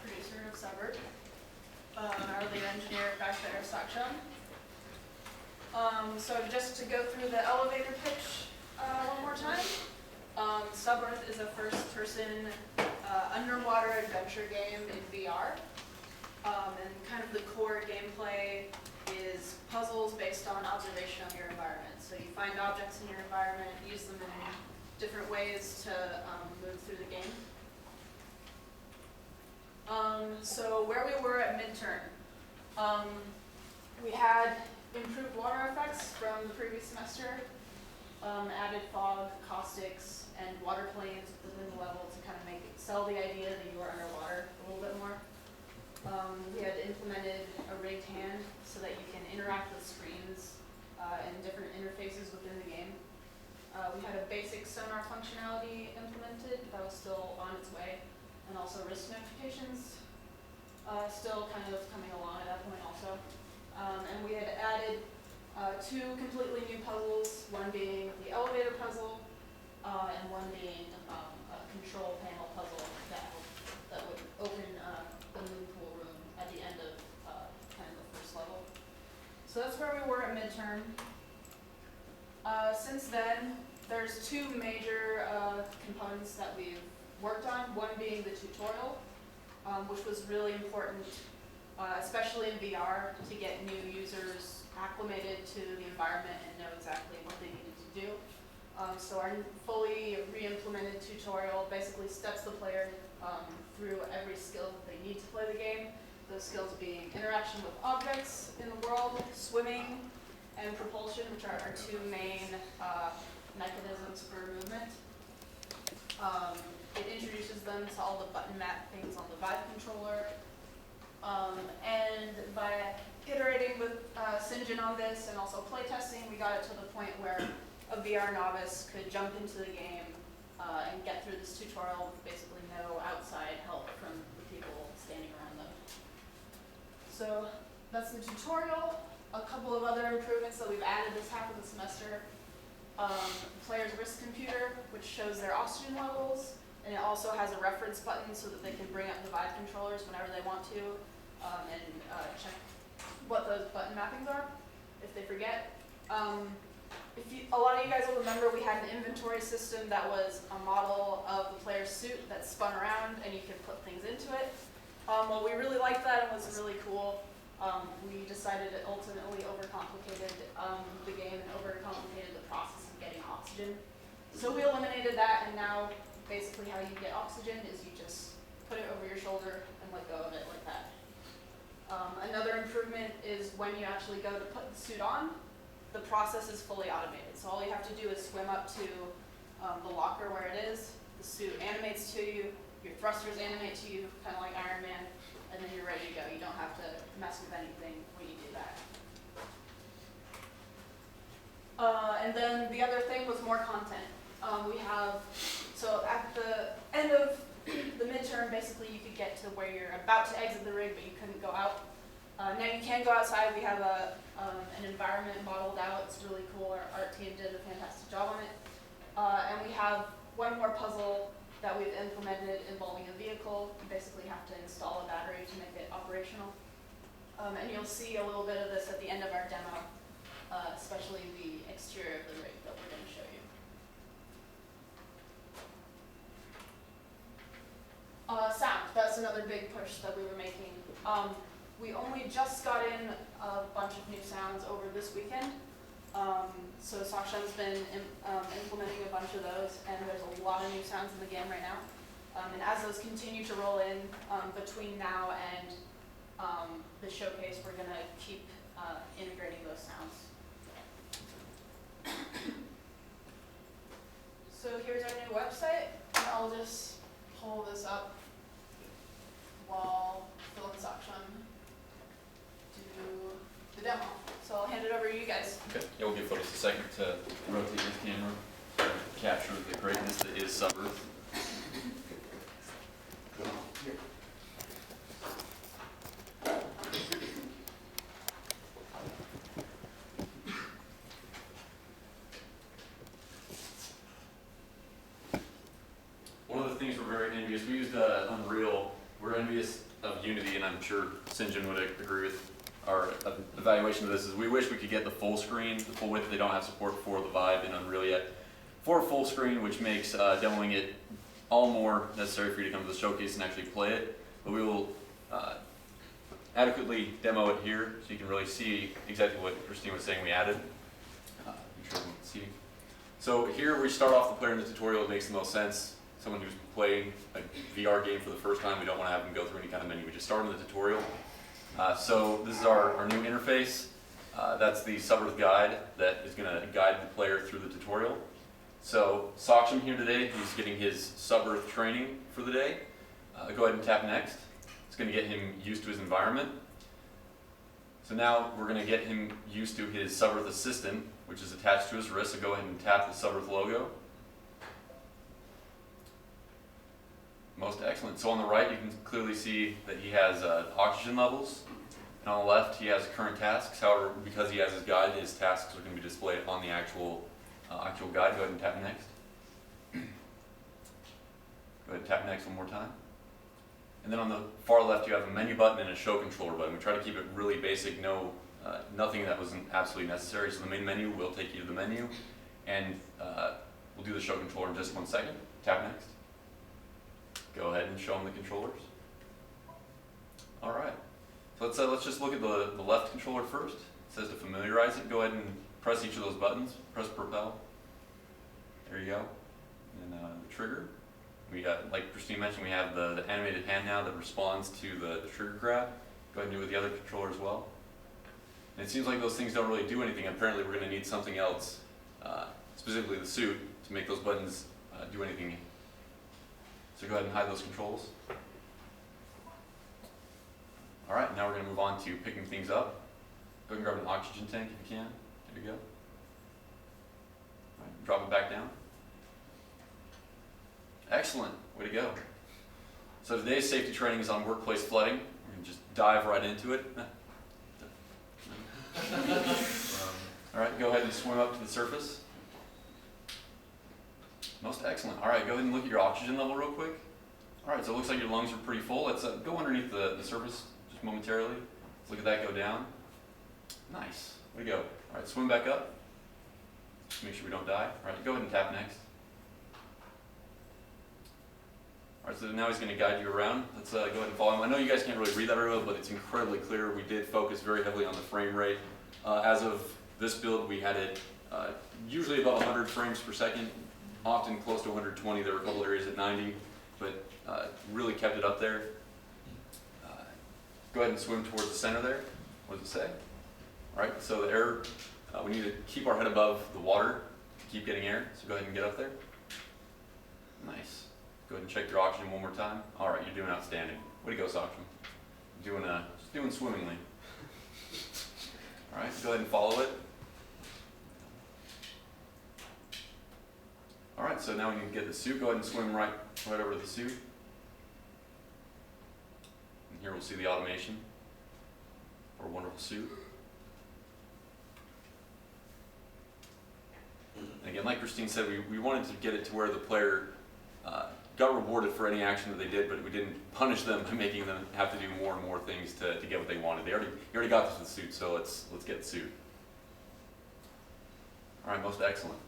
producer of SubEarth. Our lead engineer back there, Saksham. So just to go through the elevator pitch one more time. SubEarth is a first-person underwater adventure game in VR. And kind of the core gameplay is puzzles based on observation of your environment. So you find objects in your environment, use them in different ways to move through the game. So where we were at midterm, we had improved water effects from the previous semester, added fog, caustics, and water planes within the level to kind of sell the idea that you are underwater a little bit more. We had implemented a rigged hand so that you can interact with screens and different interfaces within the game. We had a basic sonar functionality implemented that was still on its way, and also risk notifications still kind of coming along at that point also. And we had added two completely new puzzles, one being the elevator puzzle and one being a control panel puzzle that would open the moon pool room at the end of kind of the first level. So that's where we were at midterm. Since then, there's two major components that we've worked on, one being the tutorial, which was really important, especially in VR, to get new users acclimated to the environment and know exactly what they needed to do. So our fully re-implemented tutorial basically steps the player through every skill that they need to play the game. Those skills being interaction with objects in the world, swimming, and propulsion, which are our two main mechanisms for movement. It introduces them to all the button map things on the Vive controller. And by iterating with Sinjin on this and also playtesting, we got it to the point where a VR novice could jump into the game and get through this tutorial with basically no outside help from the people standing around them. So that's the tutorial. A couple of other improvements that we've added this half of the semester. Player's wrist computer, which shows their oxygen levels, and it also has a reference button so that they can bring up the Vive controllers whenever they want to and check what those button mappings are if they forget. A lot of you guys will remember we had an inventory system that was a model of the player's suit that spun around and you could put things into it. Well, we really liked that and was really cool. We decided it ultimately overcomplicated the game and overcomplicated the process of getting oxygen. So we eliminated that, and now basically how you get oxygen is you just put it over your shoulder and let go of it like that. Another improvement is when you actually go to put the suit on, the process is fully automated. So all you have to do is swim up to the locker where it is, the suit animates to you, your thrusters animate to you, kind of like Iron Man, and then you're ready to go. You don't have to mess with anything when you do that. And then the other thing was more content. So at the end of the midterm, basically you could get to where you're about to exit the rig, but you couldn't go out. Now you can go outside. We have an environment modeled out. It's really cool. Our art team did a fantastic job on it. And we have one more puzzle that we've implemented involving a vehicle. You basically have to install a battery to make it operational. And you'll see a little bit of this at the end of our demo, especially the exterior of the rig that we're going to show you. Sound, that's another big push that we were making. We only just got in a bunch of new sounds over this weekend. So Sakshan's been implementing a bunch of those, and there's a lot of new sounds in the game right now. And as those continue to roll in between now and the showcase, we're going to keep integrating those sounds. So here's our new website. I'll just pull this up while Phil and Saksham do the demo. So I'll hand it over to you guys. Okay. Yeah, we'll give folks a second to rotate his camera to capture the greatness that is SubEarth. One of the things we're very envious, we used Unreal we're envious of Unity, and I'm sure Sinjin would agree with our evaluation of this, is we wish we could get the full screen, the full width. They don't have support for the Vive in Unreal yet for full screen, which makes demoing it all more necessary for you to come to the showcase and actually play it. But we will adequately demo it here so you can really see exactly what Christine was saying we added. Make sure everyone can see. So here we start off the player in the tutorial. It makes the most sense. Someone who's playing a VR game for the first time, we don't want to have them go through any kind of menu. We just start in the tutorial. So this is our new interface. That's the SubEarth guide that is going to guide the player through the tutorial. So Saksham here today, he's getting his SubEarth training for the day. Go ahead and tap next. It's going to get him used to his environment. So now we're going to get him used to his SubEarth assistant, which is attached to his wrist. So go ahead and tap the SubEarth logo. Most excellent. So on the right, you can clearly see that he has oxygen levels. And on the left, he has current tasks. However, because he has his guide, his tasks are going to be displayed on the actual guide. Go ahead and tap next. Go ahead and tap next one more time. And then on the far left, you have a menu button and a show controller button. We try to keep it really basic, nothing that wasn't absolutely necessary. So the main menu will take you to the menu, and we'll do the show controller in just 1 second. Tap next. Go ahead and show them the controllers. All right. So let's just look at the left controller first. It says to familiarize it. Go ahead and press each of those buttons. Press propel. There you go. And the trigger. We got, like Christine mentioned, we have the animated hand now that responds to the trigger grab. Go ahead and do it with the other controller as well. And it seems like those things don't really do anything. Apparently we're going to need something else, specifically the suit, to make those buttons do anything. So go ahead and hide those controls. All right, now we're going to move on to picking things up. Go ahead and grab an oxygen tank if you can. There you go. All right, drop it back down. Excellent, way to go. So today's safety training is on workplace flooding. We're going to just dive right into it. All right, go ahead and swim up to the surface. Most excellent. All right, go ahead and look at your oxygen level real quick. All right, so it looks like your lungs are pretty full. Let's go underneath the surface just momentarily. Let's look at that go down. Nice, way to go. All right, swim back up. Just make sure we don't die. All right, go ahead and tap next. All right, so now he's going to guide you around. Let's go ahead and follow him. I know you guys can't really read that very well, but it's incredibly clear. We did focus very heavily on the frame rate. As of this build, we had it usually about 100 frames per second, often close to 120. There were a couple areas at 90, but really kept it up there. Go ahead and swim towards the center there. What does it say? All right, so the air, we need to keep our head above the water to keep getting air. So go ahead and get up there. Nice. Go ahead and check your oxygen one more time. All right, you're doing outstanding. Way to go, Saksham. Just doing swimmingly. All right, go ahead and follow it. All right, so now we need to get the suit. Go ahead and swim right over to the suit. And here we'll see the automation for a wonderful suit. And again, like Christine said, we wanted to get it to where the player got rewarded for any action that they did, but we didn't punish them by making them have to do more and more things to get what they wanted. You already got this with the suit, so let's get the suit. All right, most excellent.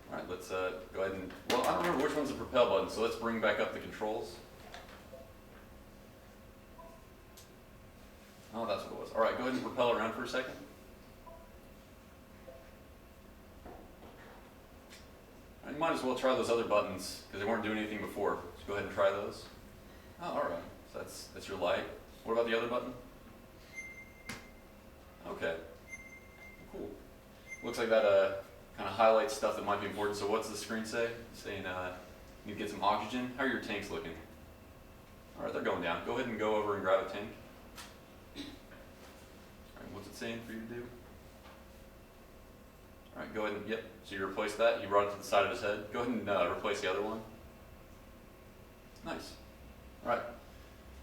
All right, let's go ahead and, well, I don't remember which one's the propel button, so let's bring back up the controls. Oh, that's what it was. All right, go ahead and propel around for a second. You might as well try those other buttons because they weren't doing anything before. So go ahead and try those. Oh, all right. So that's your light. What about the other button? Okay. Cool. Looks like that kind of highlights stuff that might be important. So what's the screen say? Saying you need to get some oxygen. How are your tanks looking? All right, they're going down. Go ahead and go over and grab a tank. All right, what's it saying for you to do? All right, go ahead and, yep, so you replace that. You brought it to the side of his head. Go ahead and replace the other one. Nice. All right,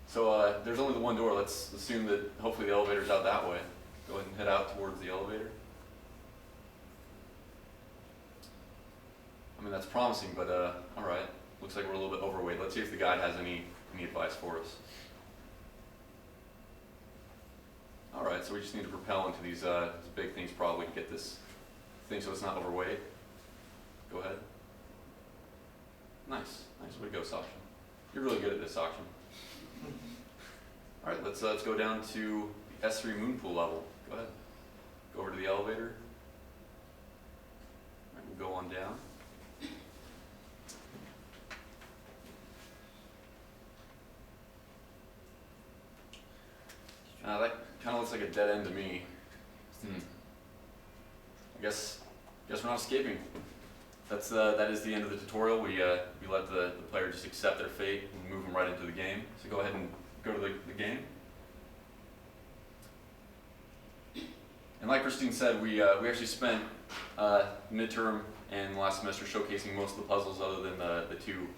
so there's only the one door. Let's assume that hopefully the elevator's out that way. Go ahead and head out towards the elevator. I mean, that's promising, but all right. looks like we're a little bit overweight. Let's see if the guide has any advice for us. All right, so we just need to propel into these big things probably to get this thing so it's not overweight. Go ahead. Nice, nice. Way to go, Sachin. You're really good at this, Sachin. All right, let's go down to the S3 moon pool level. Go ahead. Go over to the elevator. All right, we'll go on down. That kind of looks like a dead end to me. I guess we're not escaping. That is the end of the tutorial. We let the player just accept their fate and move them right into the game. So go ahead and go to the game. And like Christine said, we actually spent midterm and last semester showcasing most of the puzzles other than the two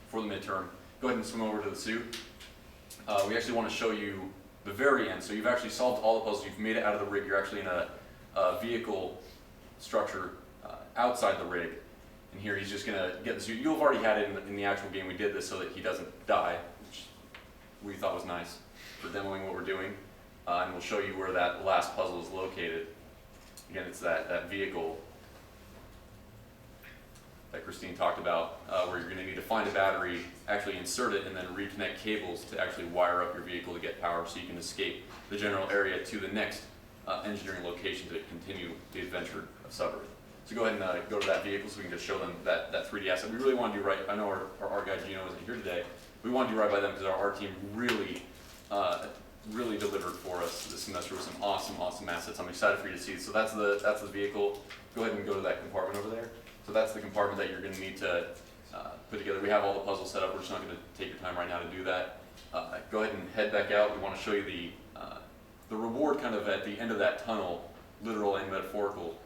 for the midterm. Go ahead and swim over to the suit. We actually want to show you the very end. So you've actually solved all the puzzles. You've made it out of the rig. You're actually in a vehicle structure outside the rig. And here he's just going to get the suit. You've already had it in the actual game. We did this so that he doesn't die, which we thought was nice for demoing what we're doing. And we'll show you where that last puzzle is located. Again, it's that vehicle that Christine talked about, where you're going to need to find a battery, actually insert it, and then reconnect cables to actually wire up your vehicle to get power so you can escape the general area to the next engineering location to continue the adventure of SubEarth. So go ahead and go to that vehicle so we can just show them that 3D asset. We really want to do right. I know our guy Gino isn't here today. We want to do right by them because our team really delivered for us this semester with some awesome assets. I'm excited for you to see. So that's the vehicle. Go ahead and go to that compartment over there. So that's the compartment that you're going to need to put together. We have all the puzzles set up. We're just not going to take your time right now to do that. Go ahead and head back out. We want to show you the reward kind of at the end of that tunnel, literal and metaphorical,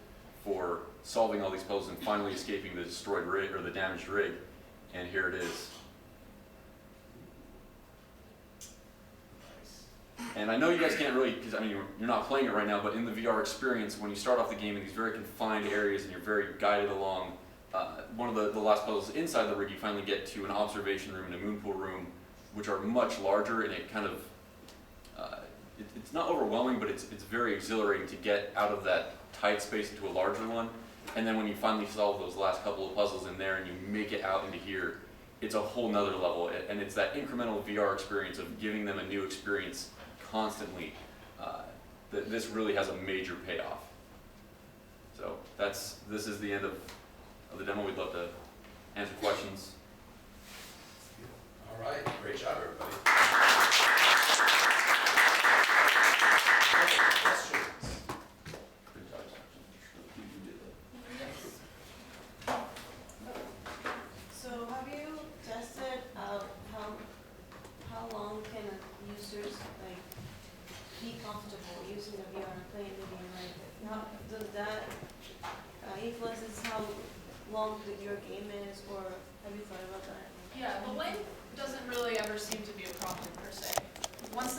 for solving all these puzzles and finally escaping the destroyed rig or the damaged rig. And here it is. And I know you guys can't really, because I mean you're not playing it right now, but in the VR experience, when you start off the game in these very confined areas and you're very guided along, one of the last puzzles inside the rig, you finally get to an observation room and a moon pool room, which are much larger, and it kind of, it's not overwhelming, but it's very exhilarating to get out of that tight space into a larger one. And then when you finally solve those last couple of puzzles in there and you make it out into here, it's a whole nother level. And it's that incremental VR experience of giving them a new experience constantly, that this really has a major payoff. So this is the end of the demo. We'd love to answer questions. All right, great job, everybody. Questions? So have you tested how long can users be comfortable using the VR and playing the game? How does that influences how long your game is, or have you thought about that? Yeah, the length doesn't really ever seem to be a problem per se. Once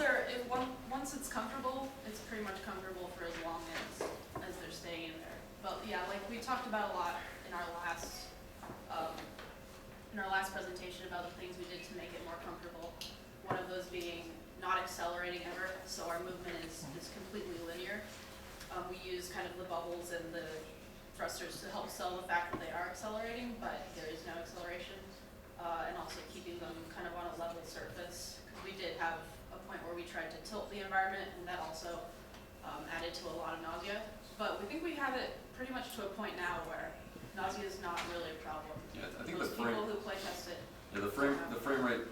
it's comfortable, it's pretty much comfortable for as long as they're staying in there. But yeah, like we talked about a lot in our last presentation about the things we did to make it more comfortable. One of those being not accelerating ever, so our movement is completely linear. We use kind of the bubbles and the thrusters to help sell the fact that they are accelerating, but there is no acceleration. And also keeping them kind of on a level surface, because we did have a point where we tried to tilt the environment, and that also added to a lot of nausea. But we think we have it pretty much to a point now where nausea is not really a problem. Yeah, I think most people who play test it. Yeah, the frame rate,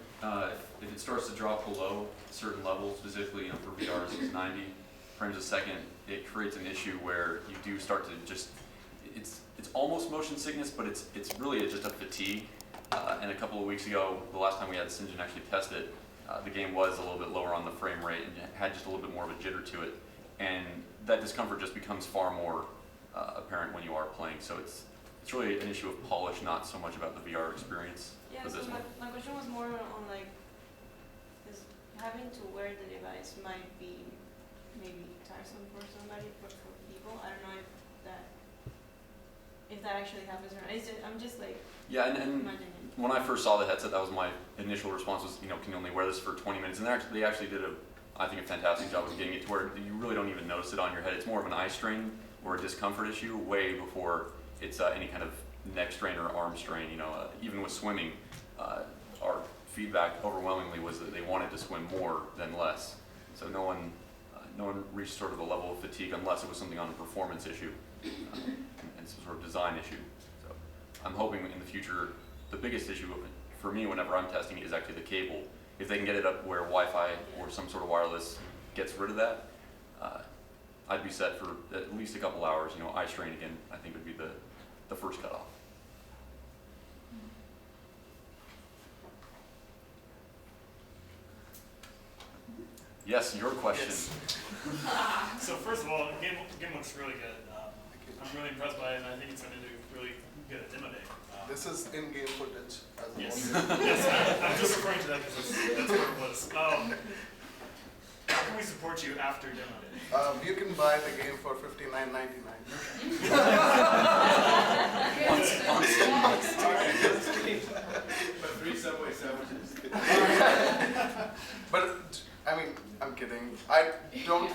if it starts to drop below certain levels, specifically for VR 690 frames a second, it creates an issue where you do start to just, it's almost motion sickness, but it's really just a fatigue. And a couple of weeks ago, the last time we had St. John actually test it, the game was a little bit lower on the frame rate and had just a little bit more of a jitter to it. And that discomfort just becomes far more apparent when you are playing. So it's really an issue of polish, not so much about the VR experience. Yeah, for so this one. my question was more on is having to wear the device might be maybe tiresome for somebody, for people. I don't know if that if that actually happens or not. I'm just like Yeah, and imagining. when I first saw the headset, that was my initial response was, can you only wear this for 20 minutes? And they actually did I think a fantastic job of getting it to where you really don't even notice it on your head. It's more of an eye strain or a discomfort issue way before it's any kind of neck strain or arm strain. Even with swimming, our feedback overwhelmingly was that they wanted to swim more than less. So no one reached sort of a level of fatigue unless it was something on a performance issue and some sort of design issue. So I'm hoping in the future, the biggest issue for me whenever I'm testing is actually the cable. If they can get it up where Wi-Fi or some sort of wireless gets rid of that, I'd be set for at least a couple hours. Eye strain again, I think would be the first cutoff. Yes, your question. Yes. So first of all, the game looks really good. I'm really impressed by it, and I think it's going to do really good at Demo Day. This is in-game footage. Yes, yes, I'm just referring to that because that's what it was. How can we support you after Demo Day? You can buy the game for $59.99. But 3 Subway sandwiches. But I mean, I'm kidding. I don't.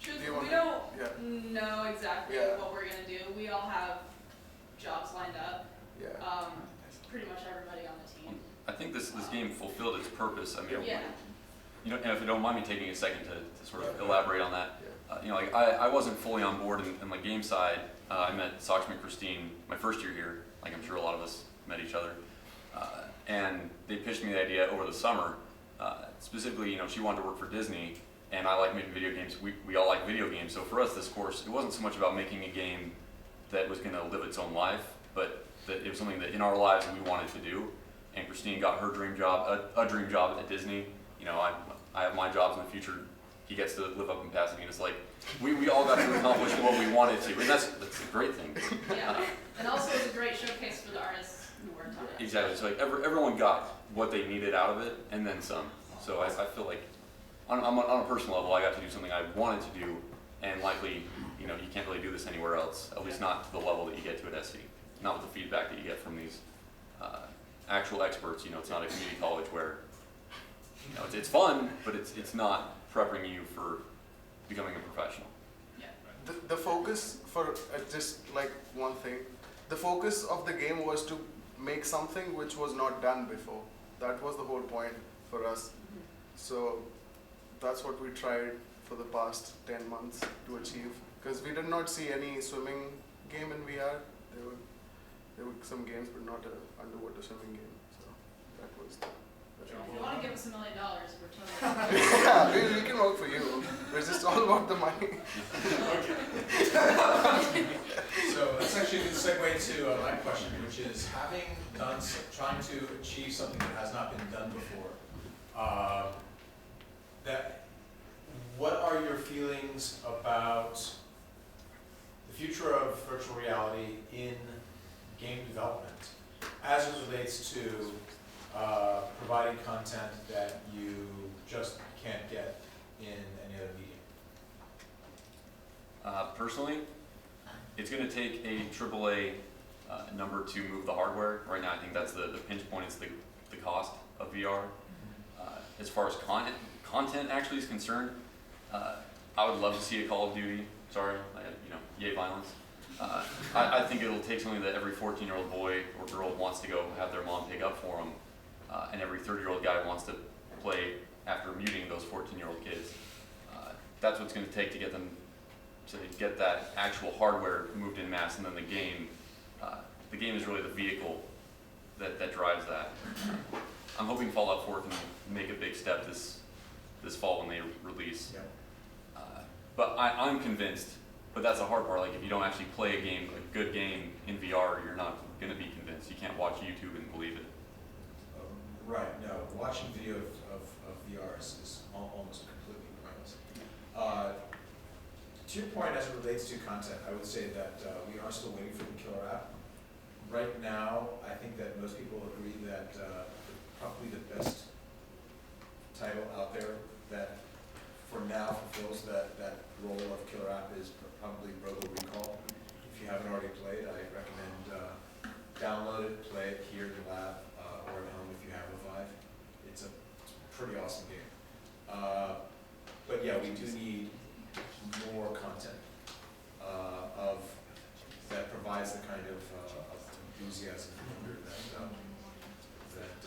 Truthfully, wanna- we don't Yeah. know exactly Yeah. what we're gonna do. We all have jobs lined up. Yeah. Pretty much everybody on the team. I think this game fulfilled its purpose. I mean, Yeah. and if you don't mind me taking a second to sort of Yeah. elaborate on that. Yeah. Like I wasn't fully on board in the game side. I met Sakshmi and Christine my first year here, like I'm sure a lot of us met each other. And they pitched me the idea over the summer. Specifically, she wanted to work for Disney, and I like making video games. We all like video games. So for us, this course, it wasn't so much about making a game that was going to live its own life, but that it was something that in our lives we wanted to do. And Christine got her dream job, a dream job at Disney. I have my jobs in the future. He gets to live up in Pasadena. It's like we all got to accomplish what we wanted to, and that's a great thing. Yeah, and also it's a great showcase for the artists who worked on it. Exactly. So like everyone got what they needed out of it, and then some. So I feel like on a personal level, I got to do something I wanted to do, and likely, you can't really do this anywhere else. At least not to the level that you get to at SC. Not with the feedback that you get from these actual experts. It's not a community college where it's fun, but it's not prepping you for becoming a professional. The focus for just like one thing, the focus of the game was to make something which was not done before. That was the whole point for us. So that's what we tried for the past 10 months to achieve. Because we did not see any swimming game in VR. There were some games, but not an underwater swimming game. So that was the If you want to give us $1 million, we're totally. yeah, we can work for you. It's just all about the money. So that's actually a good segue to my question, which is trying to achieve something that has not been done before. What are your feelings about the future of virtual reality in game development as it relates to providing content that you just can't get in any other medium? Personally, it's going to take a AAA number to move the hardware. Right now, I think that's the pinch point. It's the cost of VR. As far as content actually is concerned, I would love to see a Call of Duty. Sorry, yay violence. I think it'll take something that every 14-year-old boy or girl wants to go have their mom pick up for them, and every 30-year-old guy wants to play after muting those 14-year-old kids. That's what's going to take to get them to get that actual hardware moved in mass, and then the game is really the vehicle that drives that. I'm hoping Fallout 4 can make a big step this fall when they release. Yeah. But I'm convinced, but that's the hard part. Like if you don't actually play a good game in VR, you're not going to be convinced. You can't watch YouTube and believe it. Right, no, watching video of VR is almost completely pointless. To your point as it relates to content, I would say that we are still waiting for the killer app. Right now, I think that most people agree that probably the best title out there that for now fulfills that role of killer app is probably Robo Recall. If if you haven't already played, I recommend download it, play it here in the lab, or at home if you have a Vive. It's a pretty awesome game. But yeah, we do need more content that provides the kind of enthusiasm and wonder that